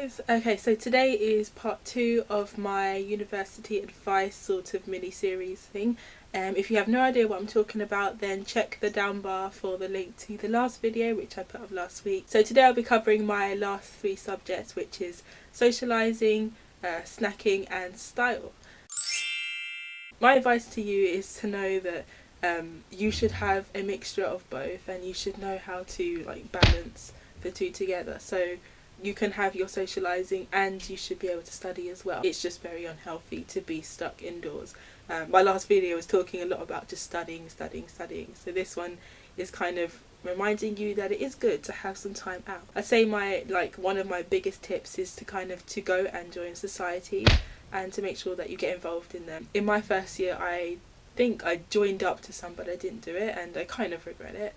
guys. Okay, so today is part 2 of my university advice sort of mini-series thing. If you have no idea what I'm talking about, then check the down bar for the link to the last video which I put up last week. So today I'll be covering my last 3 subjects, which is socialising, snacking and style. My advice to you is to know that you should have a mixture of both, and you should know how to balance the two together. So you can have your socialising and you should be able to study as well. It's just very unhealthy to be stuck indoors. My last video was talking a lot about just studying. So this one is kind of reminding you that it is good to have some time out. I'd say one of my biggest tips is to go and join societies and to make sure that you get involved in them. In my first year, I think I joined up to some, but I didn't do it, and I kind of regret it.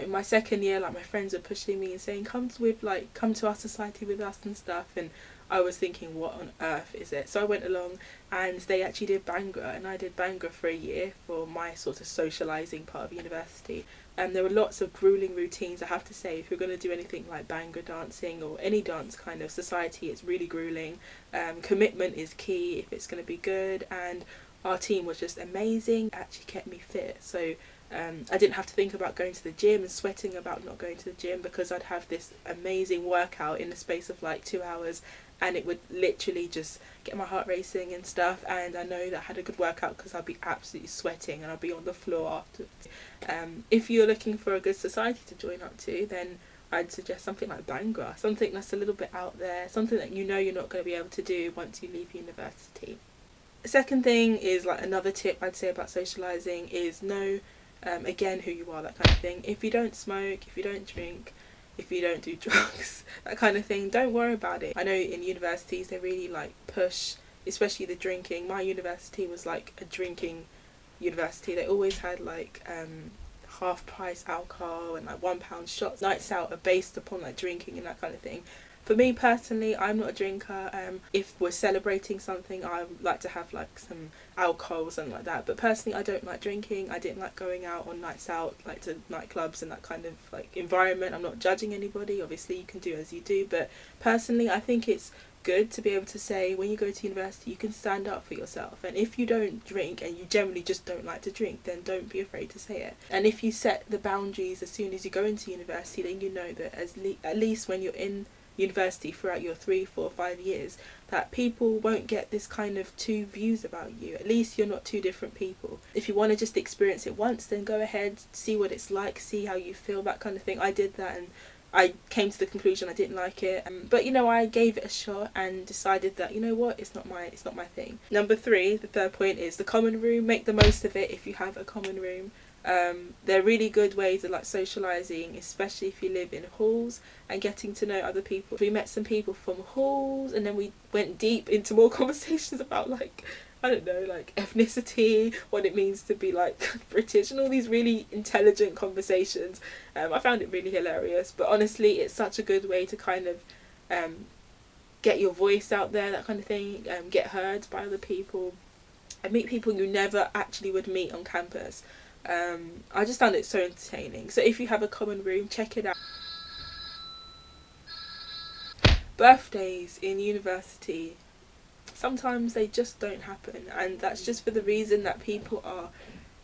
In my second year, my friends were pushing me and saying, come to our society with us and stuff, and I was thinking, what on earth is it? So I went along, and they actually did Bhangra, and I did Bhangra for a year for my sort of socialising part of university. And there were lots of gruelling routines, I have to say. If you're going to do anything like Bhangra dancing or any dance kind of society, it's really gruelling. Commitment is key if it's going to be good, and our team was just amazing. It actually kept me fit, so I didn't have to think about going to the gym and sweating about not going to the gym, because I'd have this amazing workout in the space of 2 hours, and it would literally just get my heart racing and stuff, and I know that I had a good workout because I'd be absolutely sweating and I'd be on the floor afterwards. If you're looking for a good society to join up to, then I'd suggest something like Bhangra, something that's a little bit out there, something that you're not going to be able to do once you leave university. The second thing is another tip I'd say about socialising is know again who you are, that kind of thing. If you don't smoke, if you don't drink, if you don't do drugs, that kind of thing, don't worry about it. I know in universities they really push, especially the drinking. My university was a drinking university. They always had half price alcohol and £1 shots. Nights out are based upon drinking and that kind of thing. For me personally, I'm not a drinker. If we're celebrating something, I would like to have some alcohol or something like that. But personally, I don't like drinking. I didn't like going out on nights out, to nightclubs and that kind of environment. I'm not judging anybody. Obviously, you can do as you do. But personally, I think it's good to be able to say when you go to university, you can stand up for yourself. And if you don't drink and you generally just don't like to drink, then don't be afraid to say it. And if you set the boundaries as soon as you go into university, then you know that at least when you're in university throughout your 3, 4, 5 years, that people won't get this kind of two views about you. At least you're not two different people. If you want to just experience it once, then go ahead, see what it's like, see how you feel, that kind of thing. I did that and I came to the conclusion I didn't like it, but I gave it a shot and decided that it's not my thing. Number 3, the third point, is the common room. Make the most of it if you have a common room. They're really good ways of socialising, especially if you live in halls and getting to know other people. We met some people from halls, and then we went deep into more conversations about ethnicity, what it means to be British, and all these really intelligent conversations. I found it really hilarious, but honestly it's such a good way to get your voice out there, that kind of thing, get heard by other people and meet people you never actually would meet on campus. I just found it so entertaining. So if you have a common room, check it out. Birthdays in university, sometimes they just don't happen, and that's just for the reason that people are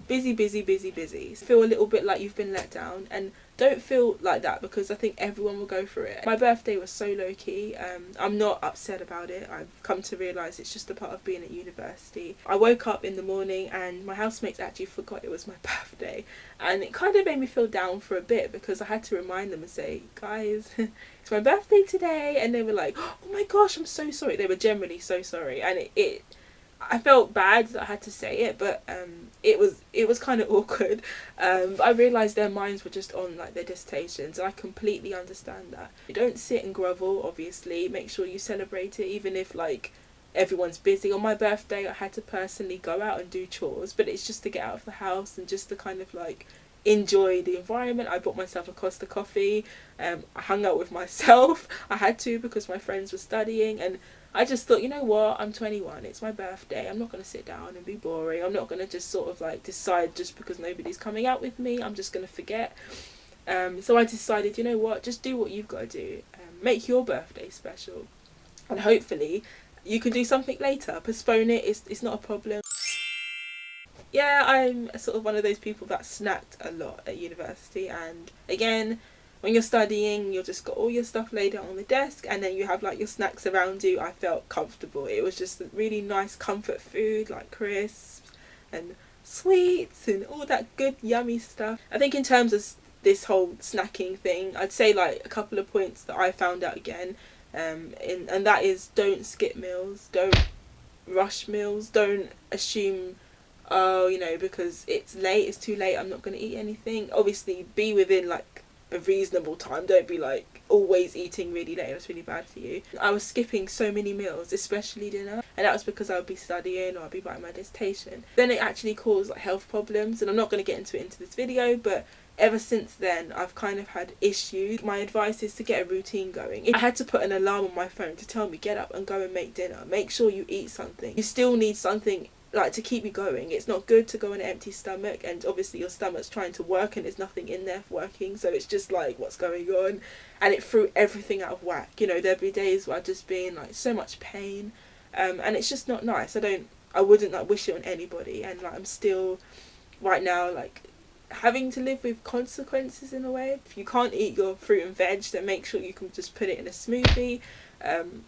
busy. Feel a little bit like you've been let down, and don't feel like that, because I think everyone will go through it. My birthday was so low-key. I'm not upset about it. I've come to realise it's just a part of being at university. I woke up in the morning and my housemates actually forgot it was my birthday, and it kind of made me feel down for a bit, because I had to remind them and say, guys, it's my birthday today, and they were like, oh my gosh, I'm so sorry. They were generally so sorry, and I felt bad that I had to say it, but it was kind of awkward. But I realised their minds were just on their dissertations, and I completely understand that. You don't sit and grovel, obviously. Make sure you celebrate it, even if everyone's busy. On my birthday, I had to personally go out and do chores, but it's just to get out of the house and just to enjoy the environment. I bought myself a Costa coffee. I hung out with myself. I had to, because my friends were studying, and I just thought, I'm 21, it's my birthday, I'm not going to sit down and be boring, I'm not going to just decide just because nobody's coming out with me, I'm just going to forget. So I decided, just do what you've got to do, make your birthday special. and hopefully you can do something later. Postpone it, it's not a problem. Yeah, I'm sort of one of those people that snacked a lot at university, and again, when you're studying, you've just got all your stuff laid out on the desk, and then you have like your snacks around you. I felt comfortable. It was just really nice comfort food, like crisps and sweets and all that good yummy stuff. I think in terms of this whole snacking thing, I'd say like a couple of points that I found out again, and that is, don't skip meals, don't rush meals, don't assume, oh, you know, because it's late, it's too late, I'm not going to eat anything. Obviously be within like a reasonable time. Don't be like always eating really late, that's really bad for you. I was skipping so many meals, especially dinner, and that was because I would be studying or I'd be writing my dissertation. Then it actually caused like health problems, and I'm not going to get into it into this video, but ever since then I've kind of had issues. My advice is to get a routine going. If I had to put an alarm on my phone to tell me get up and go and make dinner, make sure you eat something. You still need something like to keep you going. It's not good to go on an empty stomach, and obviously your stomach's trying to work and there's nothing in there working, so it's just like, what's going on? And it threw everything out of whack. You know, there'd be days where I'd just be in like so much pain, and it's just not nice. I wouldn't like wish it on anybody, and like I'm still right now like having to live with consequences in a way. If you can't eat your fruit and veg, then make sure you can just put it in a smoothie.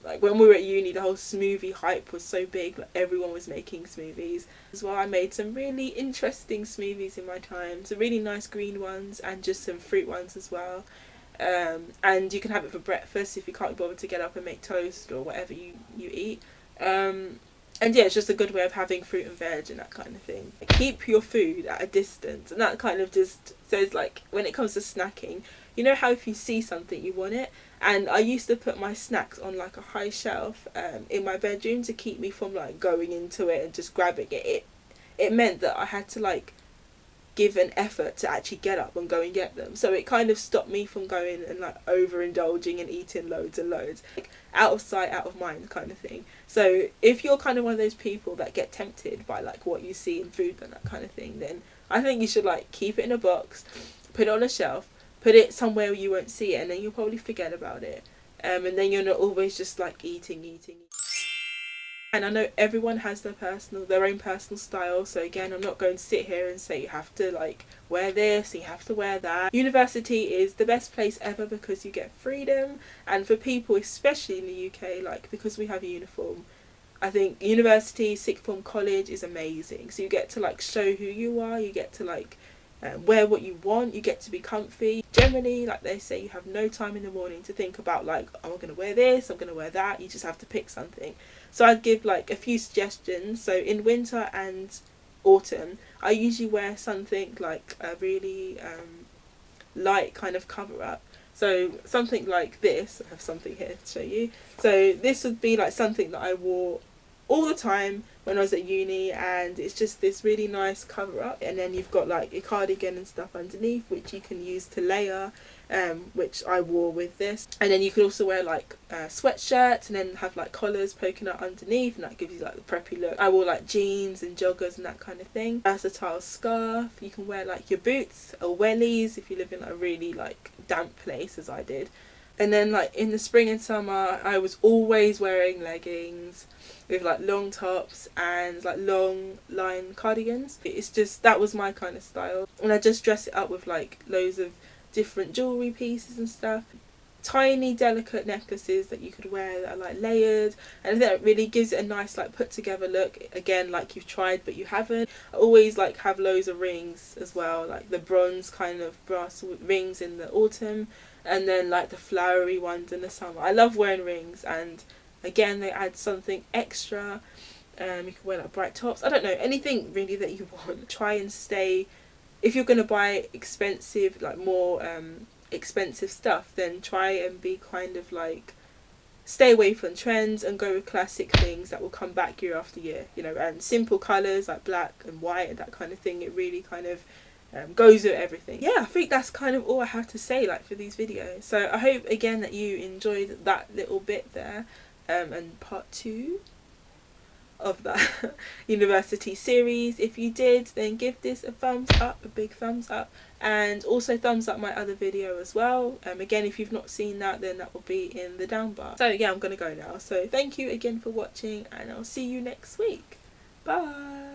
Like when we were at uni, the whole smoothie hype was so big, like everyone was making smoothies as well. I made some really interesting smoothies in my time, some really nice green ones and just some fruit ones as well. And you can have it for breakfast if you can't bother to get up and make toast or whatever you eat. And yeah, it's just a good way of having fruit and veg and that kind of thing. Keep your food at a distance, and that kind of just says like when it comes to snacking, you know how if you see something you want it, and I used to put my snacks on like a high shelf in my bedroom to keep me from like going into it and just grabbing it. It meant that I had to like give an effort to actually get up and go and get them, so it kind of stopped me from going and like overindulging and eating loads and loads, like out of sight out of mind kind of thing. So if you're kind of one of those people that get tempted by like what you see in food and that kind of thing, then I think you should like keep it in a box, put it on a shelf, put it somewhere where you won't see it, and then you'll probably forget about it, and then you're not always just like eating. And I know everyone has their own personal style, so again, I'm not going to sit here and say you have to like wear this, you have to wear that. University is the best place ever because you get freedom, and for people, especially in the UK, like because we have a uniform, I think university, sixth form, college is amazing. So you get to like show who you are, you get to like wear what you want, you get to be comfy. Generally, like they say, you have no time in the morning to think about like, oh, I'm going to wear this, I'm going to wear that. You just have to pick something. So I'd give like a few suggestions. So in winter and autumn, I usually wear something like a really light kind of cover up. So something like this, I have something here to show you. So this would be like something that I wore all the time when I was at uni, and it's just this really nice cover up, and then you've got like a cardigan and stuff underneath which you can use to layer, which I wore with this. And then you could also wear like sweatshirts and then have like collars poking out underneath, and that gives you like the preppy look. I wore like jeans and joggers and that kind of thing. Versatile scarf. You can wear like your boots or wellies if you live in a really like damp place, as I did. And then like in the spring and summer, I was always wearing leggings with like long tops and like long line cardigans. It's just, that was my kind of style. And I just dress it up with like loads of different jewellery pieces and stuff. Tiny delicate necklaces that you could wear that are like layered, and I think that really gives it a nice like put together look, again like you've tried but you haven't. I always like have loads of rings as well, like the bronze kind of brass rings in the autumn, and then like the flowery ones in the summer. I love wearing rings, and again they add something extra. You can wear like bright tops, I don't know, anything really that you want. Try and stay, if you're going to buy expensive, like more expensive stuff, then try and be kind of like, stay away from trends and go with classic things that will come back year after year, you know, and simple colours like black and white and that kind of thing. It really kind of goes with everything. Yeah, I think that's kind of all I have to say like for these videos. So I hope again that you enjoyed that little bit there, and part 2 of that university series. If you did, then give this a thumbs up, a big thumbs up, and also thumbs up my other video as well. Again, if you've not seen that, then that will be in the down bar. So yeah, I'm gonna go now. So thank you again for watching, and I'll see you next week. Bye.